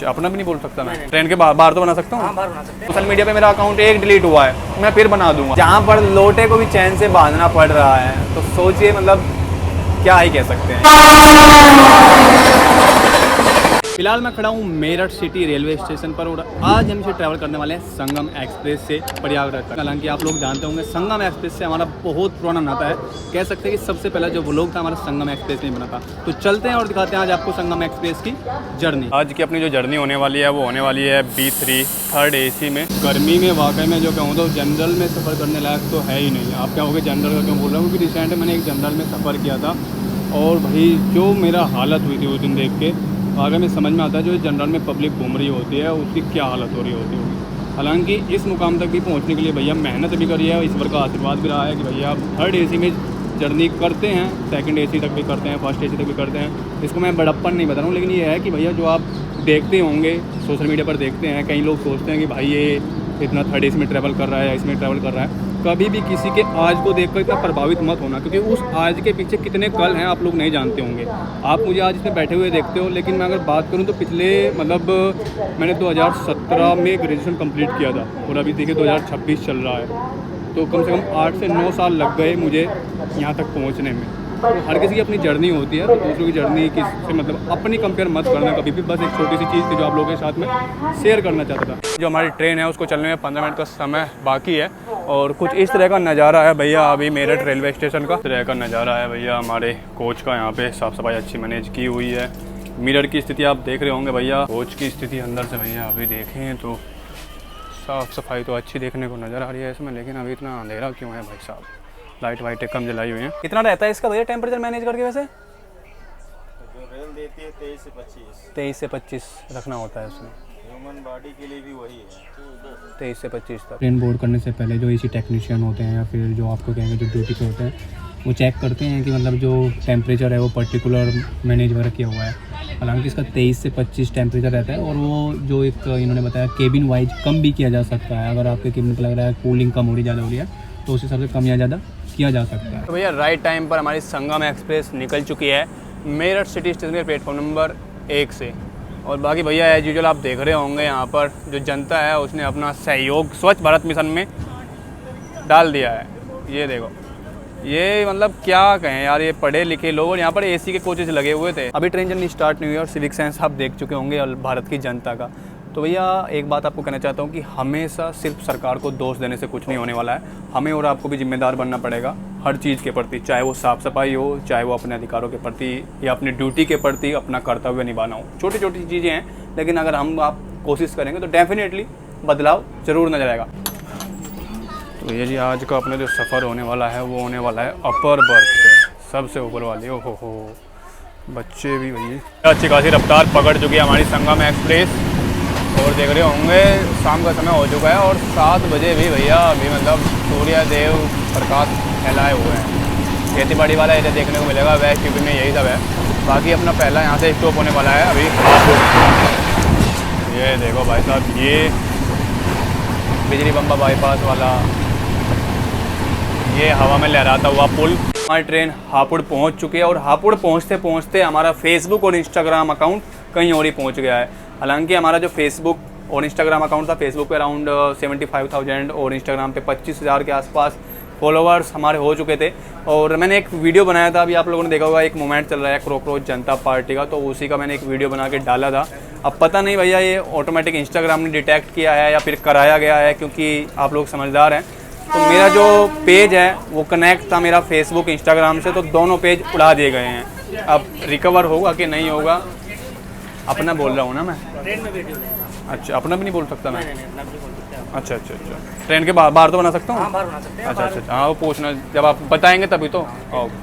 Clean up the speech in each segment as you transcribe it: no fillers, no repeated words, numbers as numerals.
अपना भी नहीं बोल सकता मैं? ट्रेन के बाहर तो बना सकता हूँ। हाँ, बाहर बना सकते हैं। सोशल मीडिया पे मेरा अकाउंट एक डिलीट हुआ है, मैं फिर बना दूंगा। जहाँ पर लोटे को भी चैन से बांधना पड़ रहा है, तो सोचिए मतलब क्या ही कह सकते हैं। फिलहाल मैं खड़ा हूँ मेरठ सिटी रेलवे स्टेशन पर और आज हम इसे ट्रैवल करने वाले हैं संगम एक्सप्रेस से प्रयागराज तक। हालांकि आप लोग जानते होंगे संगम एक्सप्रेस से हमारा बहुत पुराना नाता है, कह सकते हैं कि सबसे पहला जो व्लॉग था हमारा संगम एक्सप्रेस में बना था। तो चलते हैं और दिखाते हैं आज आपको संगम एक्सप्रेस की जर्नी। आज की अपनी जो जर्नी होने वाली है वो होने वाली है B3 थर्ड AC में। गर्मी में वाकई में जो कहूँ तो जनरल में सफ़र करने लायक तो है ही नहीं। आप क्या होगे जनरल का क्यों बोल रहा हूँ, क्योंकि रिसेंट मैंने एक जनरल में सफ़र किया था और भाई जो मेरा हालत हुई थी उस दिन देख के आगे में समझ में आता है जो जनरल में पब्लिक घूम रही होती है उसकी क्या हालत हो रही होती होगी। हालांकि इस मुकाम तक भी पहुंचने के लिए भैया मेहनत भी करी है, ईश्वर का आशीर्वाद भी रहा है कि भैया आप थर्ड AC में जर्नी करते हैं, सेकंड AC तक भी करते हैं, फर्स्ट AC तक भी करते हैं। इसको मैं बड़प्पन नहीं बता रहा हूँ, लेकिन ये है कि भैया जो आप देखते होंगे सोशल मीडिया पर देखते हैं, कई लोग सोचते हैं कि भाई ये इतना थर्ड AC में ट्रैवल कर रहा है या इसमें ट्रैवल कर रहा है। कभी भी किसी के आज को देखकर इतना प्रभावित मत होना, क्योंकि उस आज के पीछे कितने कल हैं आप लोग नहीं जानते होंगे। आप मुझे आज इसमें बैठे हुए देखते हो, लेकिन मैं अगर बात करूं तो पिछले मतलब मैंने 2017 में ग्रेजुएशन कंप्लीट किया था और अभी देखिए 2026 चल रहा है, तो कम से कम 8 से 9 साल लग गए मुझे यहाँ तक पहुँचने में। तो हर किसी की अपनी जर्नी होती है, तो दूसरों की जर्नी किससे मतलब अपनी कंपेयर मत करना कभी भी। बस एक छोटी सी चीज़ थी जो आप लोगों के साथ में शेयर करना चाहता था। जो हमारी ट्रेन है उसको चलने में 15 मिनट का समय बाकी है और कुछ इस तरह का नज़ारा है भैया अभी मेरठ रेलवे स्टेशन का। इस तरह का नज़ारा है भैया हमारे कोच का। यहाँ पे साफ़ सफाई अच्छी मैनेज की हुई है। मिरर की स्थिति आप देख रहे होंगे भैया। कोच की स्थिति अंदर से भैया अभी देखें तो साफ़ सफाई तो अच्छी देखने को नज़र आ रही है इसमें, लेकिन अभी इतना अंधेरा क्यों है भाई साहब? लाइट वाइटें कम जलाई हुई हैं। कितना रहता है इसका भैया टेम्परेचर मैनेज करके? वैसे जो रेल देती है 23 से 25। 23 से 25 रखना होता है उसमें। ह्यूमन बॉडी के लिए भी वही है 23 से 25 तक। ट्रेन बोर्ड करने से पहले जो AC टेक्नीशियन होते हैं या फिर जो आपको कहेंगे जो ड्यूटी पे होते हैं, वो चेक करते हैं कि मतलब जो टेम्परेचर है वो पर्टिकुलर मैनेज वगैरह किया हुआ है। हालांकि इसका 23 से 25 टेम्परेचर रहता है और वो जो एक इन्होंने बताया केबिन वाइज कम भी किया जा सकता है। अगर आपके केबिन पर लग रहा है कूलिंग कम हो रही ज़्यादा हो रही है तो उस हिसाब से कम या ज़्यादा किया जा सकता है। तो भैया राइट टाइम पर हमारी संगम एक्सप्रेस निकल चुकी है मेरठ सिटी स्टेशन के प्लेटफॉर्म नंबर 1 से। और बाकी भैया एज यूजुअल आप देख रहे होंगे यहाँ पर जो जनता है उसने अपना सहयोग स्वच्छ भारत मिशन में डाल दिया है। ये देखो, ये मतलब क्या कहें यार, ये पढ़े लिखे लोग। और यहाँ पर AC के कोचेज लगे हुए थे। अभी ट्रेन जर्नी स्टार्ट नहीं हुई और सिविक सेंस आप देख चुके होंगे भारत की जनता का। तो भैया एक बात आपको कहना चाहता हूँ कि हमेशा सिर्फ सरकार को दोष देने से कुछ नहीं होने वाला है। हमें और आपको भी जिम्मेदार बनना पड़ेगा हर चीज़ के प्रति, चाहे वो साफ़ सफाई हो, चाहे वो अपने अधिकारों के प्रति या अपनी ड्यूटी के प्रति अपना कर्तव्य निभाना हो। छोटी छोटी चीज़ें हैं, लेकिन अगर हम आप कोशिश करेंगे तो डेफिनेटली बदलाव ज़रूर नजर आएगा। तो ये जी आज का अपना जो सफ़र होने वाला है वो होने वाला है अपर बर्थ पे, सबसे ऊपर वाली। ओहो हो, बच्चे भी भैया अच्छी खासी रफ्तार पकड़ चुकी है हमारी संगम एक्सप्रेस। और देख रहे होंगे शाम का समय हो चुका है और 7 बजे भी भैया अभी मतलब सूर्य देव प्रकाश फैलाए हुए हैं। खेती बाड़ी वाला एरिया देखने को मिलेगा, वेस्ट यूपी में यही सब है। बाकी अपना पहला यहाँ से स्टॉप होने वाला है अभी हापुड़। ये देखो भाई साहब, ये बिजली बम्बा बाईपास वाला ये हवा में लहराता हुआ पुल। हमारी ट्रेन हापुड़ पहुँच चुकी है और हापुड़ पहुँचते पहुँचते हमारा फेसबुक और इंस्टाग्राम अकाउंट कहीं और ही पहुँच गया है। हालांकि हमारा जो फेसबुक और इंस्टाग्राम अकाउंट था, फेसबुक पे अराउंड 75,000 और इंस्टाग्राम पे 25,000 के आसपास फॉलोअर्स हमारे हो चुके थे। और मैंने एक वीडियो बनाया था, अभी आप लोगों ने देखा होगा, एक मूवमेंट चल रहा है कॉकरोच जनता पार्टी का, तो उसी का मैंने एक वीडियो बना के डाला था। अब पता नहीं भैया ये ऑटोमेटिक इंस्टाग्राम ने डिटेक्ट किया है या फिर कराया गया है, क्योंकि आप लोग समझदार हैं। तो मेरा जो पेज है वो कनेक्ट था मेरा फेसबुक इंस्टाग्राम से, तो दोनों पेज उड़ा दिए गए हैं। अब रिकवर होगा कि नहीं होगा, अपना बोल रहा हूँ ना मैं। ट्रेन में वीडियो। अच्छा, अपना भी नहीं बोल सकता मैं? नहीं, अपना भी बोल सकते हैं। अच्छा अच्छा अच्छा, ट्रेन के बाहर तो बना सकता हूँ? हाँ, बाहर बना सकते हैं। अच्छा अच्छा, हाँ वो पूछना जब आप बताएंगे तभी तो।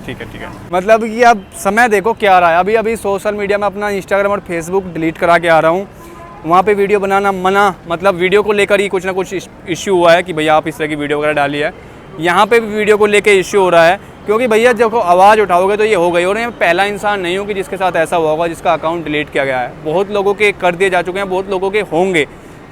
ठीक है ठीक है। मतलब कि अब समय देखो क्या रहा है। अभी अभी सोशल मीडिया में अपना इंस्टाग्राम और फेसबुक डिलीट करा के आ रहा हूँ। वहाँ पे वीडियो बनाना मना, मतलब वीडियो को लेकर ही कुछ ना कुछ इश्यू हुआ है कि भैया आप इस तरह की वीडियो वगैरह डाली है। यहाँ पे भी वीडियो को लेकर इश्यू हो रहा है, क्योंकि भैया जब आवाज़ उठाओगे तो ये हो गई। और मैं पहला इंसान नहीं हूँ कि जिसके साथ ऐसा हुआ होगा जिसका अकाउंट डिलीट किया गया है। बहुत लोगों के कर दिए जा चुके हैं, बहुत लोगों के होंगे।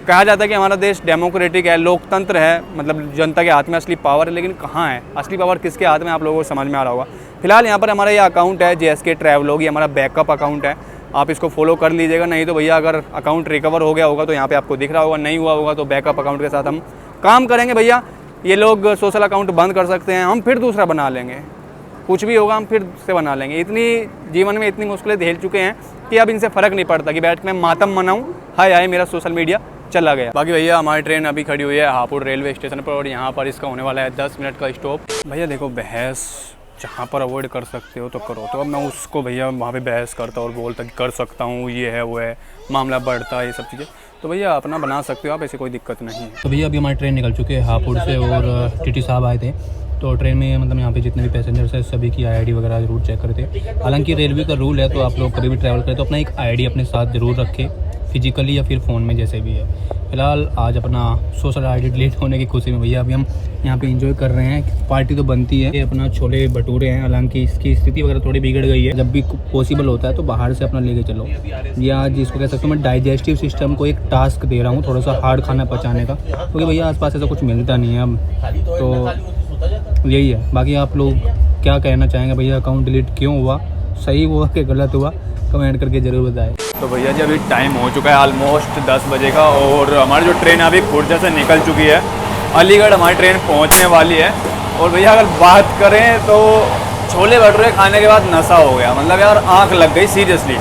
कहा जाता है कि हमारा देश डेमोक्रेटिक है, लोकतंत्र है, मतलब जनता के हाथ में असली पावर है, लेकिन कहाँ है असली पावर, किसके हाथ में, आप लोगों को समझ में आ रहा होगा। फिलहाल यहाँ पर हमारा ये अकाउंट है JSK ट्रैवलॉग, ये हमारा बैकअप अकाउंट है। आप इसको फॉलो कर लीजिएगा। नहीं तो भैया अगर अकाउंट रिकवर हो गया होगा तो यहाँ पे आपको दिख रहा होगा, नहीं हुआ होगा तो बैकअप अकाउंट के साथ हम काम करेंगे भैया। ये लोग सोशल अकाउंट बंद कर सकते हैं, हम फिर दूसरा बना लेंगे, कुछ भी होगा हम फिर से बना लेंगे। इतनी जीवन में इतनी मुश्किलें झेल चुके हैं कि अब इनसे फ़र्क नहीं पड़ता कि बैठ के मैं मातम मनाऊँ, हाय हाय मेरा सोशल मीडिया चला गया। बाकी भैया हमारी ट्रेन अभी खड़ी हुई है हापुड़ रेलवे स्टेशन पर और यहाँ पर इसका होने वाला है 10 मिनट का स्टॉप। भैया देखो, बहस जहाँ पर अवॉइड कर सकते हो तो करो, तो अब मैं उसको भैया वहाँ पे बहस करता और बोलता कि कर सकता हूँ, ये है वो है, मामला बढ़ता है, ये सब चीज़ें। तो भैया अपना बना सकते हो आप, ऐसी कोई दिक्कत नहीं है। तो भैया अभी हमारी ट्रेन निकल चुकी है हापुड़ से और टीटी साहब आए थे। तो ट्रेन में मतलब यहाँ पे जितने भी पैसेंजर्स हैं सभी की आईडी वगैरह ज़रूर चेक करते हैं। हालांकि रेलवे का रूल है, तो आप लोग कभी भी ट्रैवल करें तो अपना एक आईडी अपने साथ ज़रूर रखें, फिजिकली या फिर फ़ोन में, जैसे भी है। फिलहाल आज अपना सोशल आईडी डिलीट होने की खुशी में भैया अभी हम यहाँ पे एंजॉय कर रहे हैं। पार्टी तो बनती है, ये अपना छोले भटूरे हैं। हालांकि इसकी स्थिति वगैरह थोड़ी बिगड़ गई है, जब भी पॉसिबल होता है तो बाहर से अपना लेके चलो। या आज जिसको कह सकता हूँ मैं डाइजेस्टिव सिस्टम को एक टास्क दे रहा हूँ, थोड़ा सा हार्ड खाना पचाने का, क्योंकि भैया आसपास ऐसा कुछ मिलता नहीं है अब, तो यही है। बाकी आप लोग क्या कहना चाहेंगे भैया, अकाउंट डिलीट क्यों हुआ, सही हुआ कि गलत हुआ, कमेंट करके ज़रूर बताएं। तो भैया जी अभी टाइम हो चुका है ऑलमोस्ट 10 बजे का और हमारी जो ट्रेन अभी खुर्जा से निकल चुकी है। अलीगढ़ हमारी ट्रेन पहुंचने वाली है। और भैया अगर बात करें तो छोले भटूरे खाने के बाद नशा हो गया, मतलब यार आँख लग गई सीरियसली।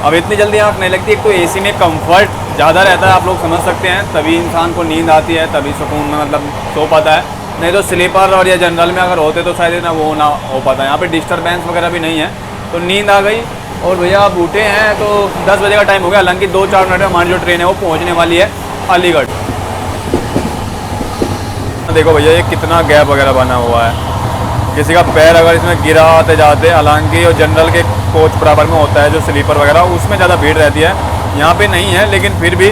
अब इतनी जल्दी आँख नहीं लगती, एक तो एसी में कंफर्ट ज़्यादा रहता है, आप लोग समझ सकते हैं, तभी इंसान को नींद आती है, तभी सुकून में मतलब सो पाता है। नहीं तो स्लीपर और या जनरल में अगर होते तो शायद ना वो ना हो पाता है। यहाँ पे डिस्टर्बेंस वगैरह भी नहीं है, तो नींद आ गई। और भैया आप उठे हैं तो 10 बजे का टाइम हो गया। हालांकि 2-4 मिनट में हमारी जो ट्रेन है वो पहुंचने वाली है अलीगढ़। देखो भैया ये कितना गैप वगैरह बना हुआ है, किसी का पैर अगर इसमें गिरा आते जाते। हालांकि और जनरल के कोच बराबर में होता है जो स्लीपर वगैरह, उसमें ज़्यादा भीड़ रहती है, यहाँ पे नहीं है। लेकिन फिर भी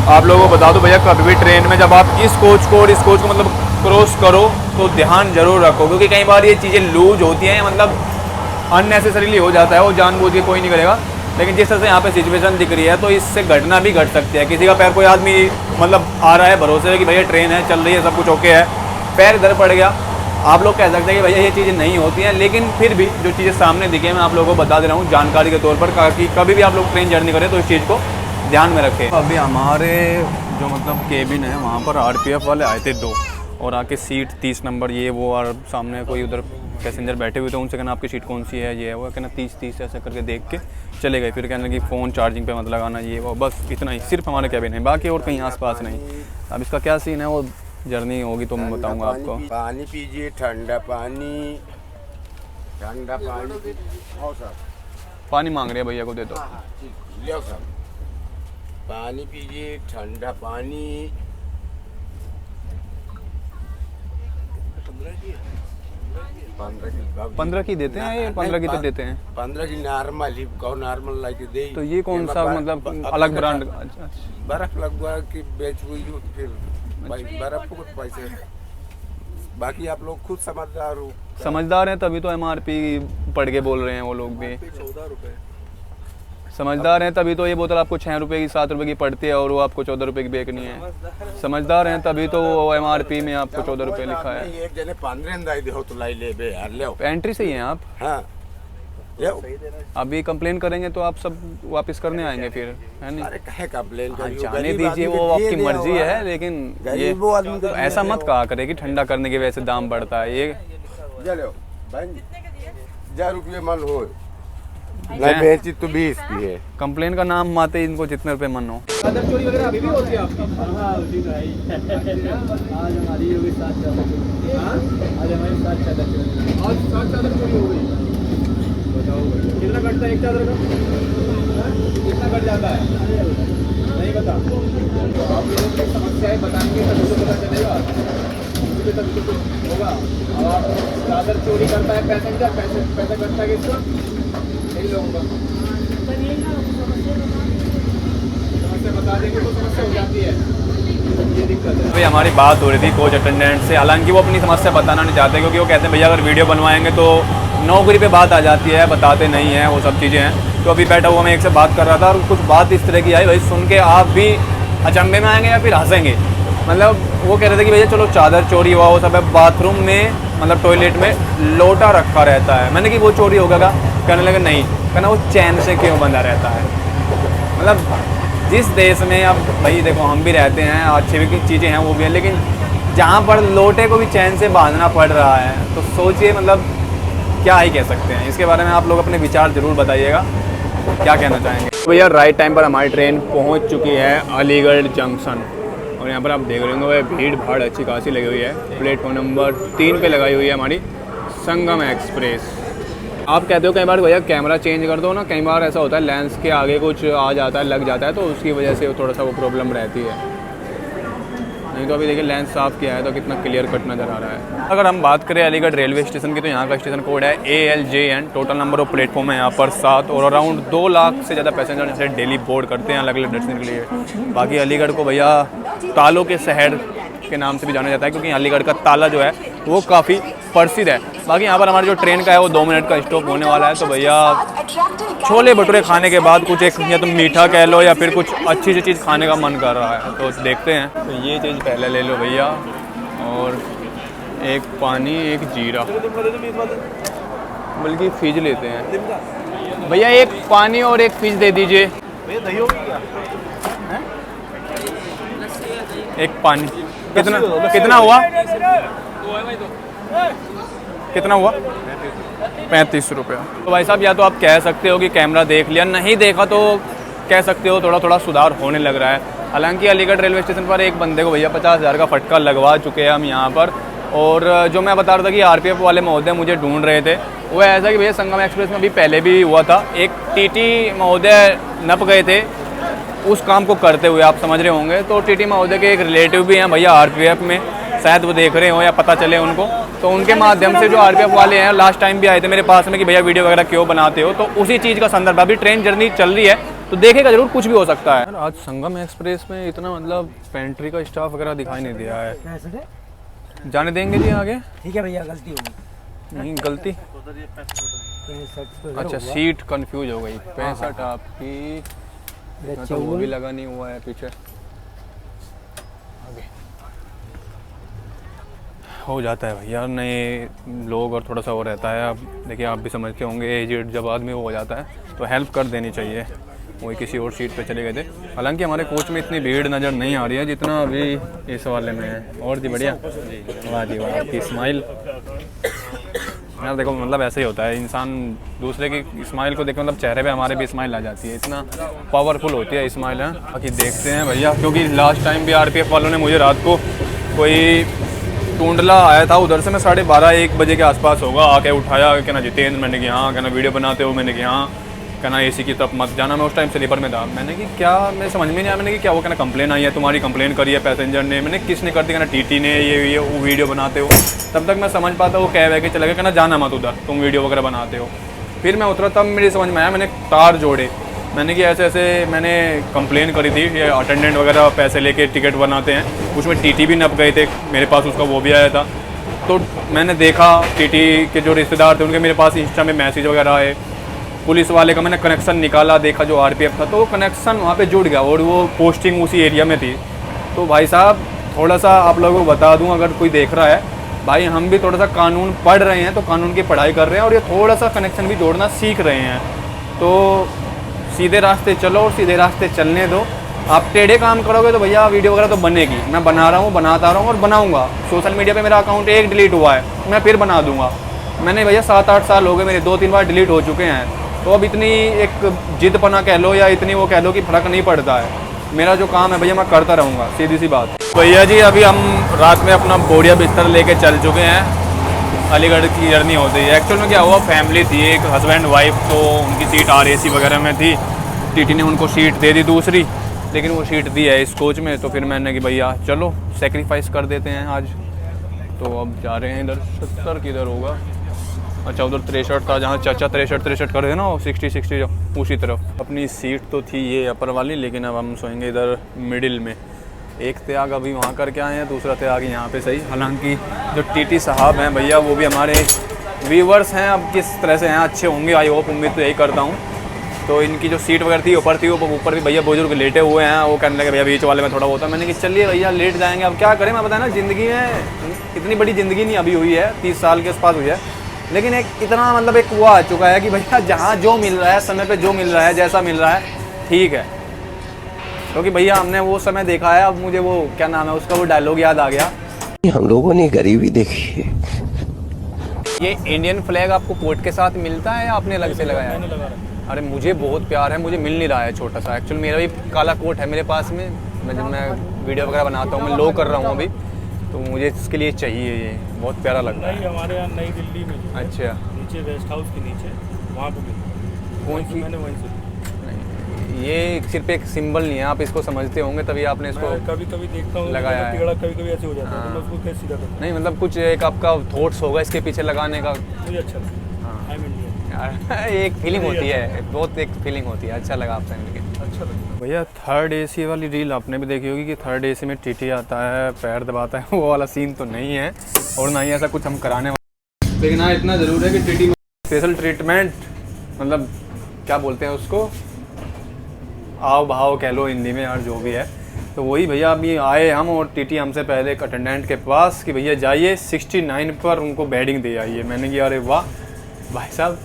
आप लोगों को बता दो भैया, कभी भी ट्रेन में जब आप इस कोच को और इस कोच को मतलब क्रॉस करो तो ध्यान जरूर रखो, क्योंकि कई बार ये चीज़ें लूज होती हैं, मतलब अननेसेसरीली हो जाता है, वो जानबूझ के कोई नहीं करेगा। लेकिन जिस तरह से यहाँ पे सिचुएशन दिख रही है तो इससे घटना भी घट सकती है। किसी का पैर, कोई आदमी मतलब आ रहा है भरोसे है कि भैया ट्रेन है चल रही है सब कुछ ओके है, पैर इधर पड़ गया, आप लोग कह सकते हैं कि भैया ये चीज़ें नहीं होती हैं। लेकिन फिर भी जो चीज़ें सामने दिखे मैं आप लोगों को बता दे रहा हूँ जानकारी के तौर पर, कि कभी भी आप लोग ट्रेन जर्नी करें तो इस चीज़ को ध्यान में रखें। अभी हमारे जो मतलब केबिन है वहाँ पर RPF वाले आए थे 2, और आके सीट 30 नंबर ये वो, और सामने कोई उधर पैसेंजर बैठे हुए थे, उनसे कहना आपकी सीट कौन सी है, ये है वो, कहना 30 ऐसा करके देख के चले गए। फिर कहना कि फ़ोन चार्जिंग पे मत लगाना, ये वो, बस इतना ही, सिर्फ हमारे कैबिन है, बाकी और कहीं आसपास नहीं। अब इसका क्या सीन है वो जर्नी होगी तो मैं बताऊंगा आपको। पानी पीजिए, ठंडा पानी, ठंडा पानी। आओ सर, पानी मांग रहे हैं भैया को, दे दो। लियो सर, पानी पीजिए, ठंडा पानी। 15 की देते हैं, ये 15 की तो देते हैं। 15 की normal he normal like they. तो ये कौन सा मतलब अलग ब्रांड? बर्फ लगवा के बेच हुई हो, फिर भाई बर्फ को कुछ पैसे। बाकी आप लोग खुद समझदार हो। समझदार हैं तभी तो MRP पढ़ के बोल रहे हैं वो लोग भी। 14 रुपये समझदार हैं तभी तो ये बोतल आपको 6 रुपये की 7 रुपये की पड़ती है और वो आपको 14 रुपये की बेचनी है। समझदार हैं तभी तो वो MRP में आपको 14 रुपये लिखा है। एक जने 15 दाई दे हो तो लाई ले बे यार, ले एंट्री से ही हैं आप? हाँ, अभी कंप्लेन करेंगे तो आप सब वापस करने आएंगे फिर, है नहीं? अरे कहे कंप्लेन हाँ, जाने दीजिए, वो आपकी मर्जी है। लेकिन ये तो ऐसा मत कहा करे कि ठंडा करने की वजह से दाम बढ़ता है। ये चलो भाई 1000 रुपये मन हो नहीं बेची तो 20 की है। कंप्लेन का नाम माते इनको जितने रुपए मन हो। चादर चोरी वगैरह अभी भी होती है आपकी? हाँ होती तो है। आज हमारी होगी 7 चादर चोरी। आज हमारी 7 चादर चोरी। आज 7 चादर चोरी हो गई। बताओ कितना कटता है एक चादर का? कितना कट जाता है? नहीं पता। आप लोगों की समस्या है बताएंगे तभी तो पता चलेगा, तभी तो होगा। अब आप चादर चोरी करता है पैसेंजर, पैसा कटता है किसका? इन लोगों का। समस्या बता देंगे तो समस्या हो जाती है, ये दिक्कत है। भाई हमारी बात हो रही थी कोच अटेंडेंट से। हालांकि वो अपनी समस्या बताना नहीं चाहते, क्योंकि वो कहते हैं भैया अगर वीडियो बनवाएंगे तो नौकरी पे बात आ जाती है, बताते नहीं हैं, वो सब चीज़ें हैं। तो अभी बैठा हुआ मैं एक से बात कर रहा था और कुछ बात इस तरह की आई, भाई सुन के आप भी अचंभे में आएंगे या फिर हंसेंगे। मतलब वो कह रहे थे कि भैया चलो चादर चोरी हुआ वो सब है, बाथरूम में मतलब टॉयलेट में लोटा रखा रहता है। मैंने कि वो चोरी होगा क्या? कहने लगे नहीं, कहना वो चैन से क्यों बंधा रहता है। मतलब जिस देश में अब भाई देखो हम भी रहते हैं, अच्छी भी चीज़ें हैं वो भी हैं, लेकिन जहाँ पर लोटे को भी चैन से बांधना पड़ रहा है तो सोचिए मतलब क्या ही कह सकते हैं। इसके बारे में आप लोग अपने विचार ज़रूर बताइएगा, क्या कहना चाहेंगे। तो भैया राइट टाइम पर हमारी ट्रेन पहुंच चुकी है अलीगढ़ जंक्शन, और यहाँ पर आप देख रहे होंगे भीड़ भाड़ अच्छी खासी लगी हुई है। प्लेटफॉर्म नंबर 3 पे लगाई हुई है हमारी संगम एक्सप्रेस। आप कहते हो कई बार भैया कैमरा चेंज कर दो ना, कई बार ऐसा होता है लेंस के आगे कुछ आ जाता है, लग जाता है, तो उसकी वजह से थोड़ा सा वो प्रॉब्लम रहती है। नहीं तो अभी देखिए लेंस साफ़ किया है तो कितना क्लियर कट नज़र आ रहा है। अगर हम बात करें अलीगढ़ रेलवे स्टेशन की तो यहाँ का स्टेशन कोड है ALJN। Total number of platform है यहाँ पर 7 और अराउंड 2 लाख से ज़्यादा पैसेंजर यहाँ से डेली बोर्ड करते हैं अलग अलग डेस्टिनेशन के लिए। बाकी अलीगढ़ को भैया तालों के शहर के नाम से भी जाना जाता है, क्योंकि अलीगढ़ का ताला जो है वो काफ़ी प्रसिद्ध है। बाकी यहाँ पर हमारी जो ट्रेन का है वो 2 मिनट का स्टॉप होने वाला है, तो भैया छोले भटूरे खाने के बाद कुछ एक या तो मीठा कह लो या फिर कुछ अच्छी सी चीज़ खाने का मन कर रहा है, तो देखते हैं। तो ये चीज़ पहले ले लो भैया, और एक पानी एक जीरा, बल्कि फिज लेते हैं भैया, एक पानी और एक फिज दे दीजिए। एक पानी कितना कितना हुआ? कितना हुआ? 35 रुपये। तो भाई साहब या तो आप कह सकते हो कि कैमरा देख लिया, नहीं देखा तो कह सकते हो थोड़ा थोड़ा सुधार होने लग रहा है। हालांकि अलीगढ़ रेलवे स्टेशन पर एक बंदे को भैया 50,000 का फटका लगवा चुके हैं हम यहाँ पर। और जो मैं बता रहा था कि RPF वाले महोदय मुझे ढूंढ रहे थे, वो ऐसा कि भैया संगम एक्सप्रेस में भी पहले भी हुआ था, एक TT महोदय नप गए थे उस काम को करते हुए, आप समझ रहे होंगे। तो TT महोदय के एक रिलेटिव भी हैं भैया RPF में, शायद वो देख रहे हो या पता चले उनको, तो उनके माध्यम से जो RPF वाले हैं लास्ट टाइम भी आए थे मेरे पास में कि भैया वीडियो वगैरह क्यों बनाते हो, तो उसी चीज़ का संदर्भ। अभी ट्रेन जर्नी चल रही है तो देखेगा जरूर, कुछ भी हो सकता है। आज संगम एक्सप्रेस में इतना मतलब पेंट्री का स्टाफ वगैरह दिखाई नहीं दिया है। जाने देंगे जी आगे? ठीक है भैया, गलती होगी। नहीं गलती, अच्छा सीट कंफ्यूज हो गई। 65 आपकी, तो वो भी लगा नहीं हुआ है पीछे। आगे हो जाता है भैया, नए लोग और थोड़ा सा वो रहता है। अब देखिए आप भी समझते होंगे, एजेड जब आदमी हो जाता है तो हेल्प कर देनी चाहिए। वही किसी और सीट पे चले गए थे। हालांकि हमारे कोच में इतनी भीड़ नज़र नहीं आ रही है जितना अभी इस वाले में है। और जी बढ़िया, वाह जी वाह, आपकी स्माइल यार देखो, मतलब ऐसे ही होता है, इंसान दूसरे की स्माइल को देख मतलब चेहरे पे हमारे भी स्माइल आ जाती है, इतना पावरफुल होती है स्माइल है। बाकी देखते हैं भैया, क्योंकि लास्ट टाइम भी RPF वालों ने मुझे रात को कोई टूंडला आया था उधर से, मैं 12:30-1 बजे के आसपास होगा, आके उठाया, कहना जितेंद्र, मैंने कि हाँ, कहना वीडियो बनाते हो, मैंने कि हाँ, कहना AC की तरफ मत जाना। मैं उस टाइम स्लीपर में था, मैंने कि क्या, मैं समझ में नहीं आया, मैंने कि क्या वो कहना कंप्लेन आई है, तुम्हारी कंप्लेन करी है पैसेंजर ने। मैंने किसने कर दी? कहना TT ने, ये वो वीडियो बनाते हो। तब तक मैं समझ पाता वो कह के चला गया, कहना जाना मत उधर, तुम वीडियो वगैरह बनाते हो। फिर मैं उतरा, तब मेरी समझ में आया, मैंने तार जोड़े, मैंने कि ऐसे ऐसे मैंने कंप्लेन करी थी, ये अटेंडेंट वगैरह पैसे लेके टिकट बनाते हैं, उसमें TT भी नप गए थे मेरे पास, उसका वो भी आया था। तो मैंने देखा TT के जो रिश्तेदार थे उनके मेरे पास इंस्टा में मैसेज वगैरह आए, पुलिस वाले का मैंने कनेक्शन निकाला, देखा जो RPF था, तो वो कनेक्शन वहाँ पे जुड़ गया और वो पोस्टिंग उसी एरिया में थी। तो भाई साहब थोड़ा सा आप लोगों को बता दूँ, अगर कोई देख रहा है, भाई हम भी थोड़ा सा कानून पढ़ रहे हैं, तो कानून की पढ़ाई कर रहे हैं और ये थोड़ा सा कनेक्शन भी जोड़ना सीख रहे हैं। तो सीधे रास्ते चलो और सीधे रास्ते चलने दो। आप टेढ़े काम करोगे तो भैया वीडियो वगैरह तो बनेगी, मैं बना रहा हूँ, बनाता रहा हूँ और बनाऊँगा। सोशल मीडिया पे मेरा अकाउंट एक डिलीट हुआ है, मैं फिर बना दूँगा। मैंने भैया 7-8 साल हो गए, मेरे 2-3 बार डिलीट हो चुके हैं। तो अब इतनी एक जिदपना कह लो या इतनी वो कह लो कि फ़र्क नहीं पड़ता है। मेरा जो काम है भैया मैं करता रहूँगा, सीधी सी बात। भैया जी अभी हम रात में अपना बोरिया बिस्तर लेके चल चुके हैं, अलीगढ़ की जर्नी होती है। एक्चुअल में क्या हुआ, फैमिली थी, एक हस्बैंड वाइफ, तो उनकी सीट RAC वगैरह में थी, TT ने उनको सीट दे दी दूसरी, लेकिन वो सीट दी है इस कोच में। तो फिर मैंने कि भैया चलो सेक्रीफाइस कर देते हैं आज। तो अब जा रहे हैं इधर, 70 किधर होगा, अच्छा उधर 63 था, जहाँ चाचा 63 कर रहे हैं ना, 60 उसी तरफ। अपनी सीट तो थी ये अपर वाली, लेकिन अब हम सोएंगे इधर मिडिल में। एक त्याग अभी वहाँ करके आए हैं, दूसरा त्याग यहाँ पे सही। हालांकि जो TT साहब हैं भैया वो भी हमारे व्यूवर्स हैं, अब किस तरह से हैं, अच्छे होंगे, आई होप, उम्मीद तो यही करता हूँ। तो इनकी जो सीट वगैरह थी ऊपर थी, वो ऊपर भी भैया बुजुर्ग लेटे हुए हैं, वो कहने लगे भैया बीच वाले में थोड़ा होता। मैंने कि चलिए भैया लेट जाएंगे, अब क्या करें। मैं बताया ना, ज़िंदगी में इतनी बड़ी ज़िंदगी नहीं अभी हुई है, 30 साल के आसपास हुई है, लेकिन एक इतना मतलब एक वो आ चुका है कि भैया जहाँ जो मिल रहा है, समय पे जो मिल रहा है, जैसा मिल रहा है ठीक है। क्योंकि भैया हमने वो समय देखा है, अब मुझे वो क्या नाम है उसका, वो डायलॉग याद आ गया, हम लोगों ने गरीबी देखी है। ये इंडियन फ्लैग आपको कोट के साथ मिलता है या आपने अलग से लगाया है? अरे मुझे बहुत प्यार है, मुझे मिल नहीं रहा है छोटा सा। एक्चुअली मेरा भी काला कोट है मेरे पास में, जब मैं वीडियो वगैरह बनाता हूँ, मैं लो कर रहा हूँ अभी, तो मुझे इसके लिए चाहिए। ये बहुत प्यारा लगता है। हमारे यहाँ नई दिल्ली में जो है, अच्छा, नीचे रेस्ट हाउस के नीचे वहाँ पे मिलता है। कौन सी? मैंने वहीं से ये सिर्फ एक सिंबल नहीं है, आप इसको समझते होंगे तभी आपने इसको कभी कभी देखता हूँ लगाया है। टिकड़ा कभी कभी ऐसे हो जाता है, तो मैं उसको कैसे सीधा करता नहीं मतलब कुछ एक आपका थॉट्स होगा इसके पीछे लगाने का। हूँ, मुझे अच्छा लगता है। आई एम इंडियन, यार एक फीलिंग होती है, बहुत एक फीलिंग होती है, अच्छा लगा आपसे मिलके। अच्छा लगता है। भैया थर्ड एसी वाली रील आपने भी देखी होगी कि थर्ड एसी में टीटी आता है, पैर दबाता है, वो वाला सीन तो नहीं है और ना ही ऐसा कुछ हम कराने वाले। लेकिन हाँ इतना ज़रूर है कि टीटी में स्पेशल ट्रीटमेंट, मतलब क्या बोलते हैं उसको, आओ भाव कह लो हिंदी में यार, जो भी है। तो वही भैया अभी आए हम, और टीटी हमसे पहले एक अटेंडेंट के पास कि भैया जाइए 69 पर उनको बेडिंग दे आइए। मैंने कहा अरे वाह भाई साहब।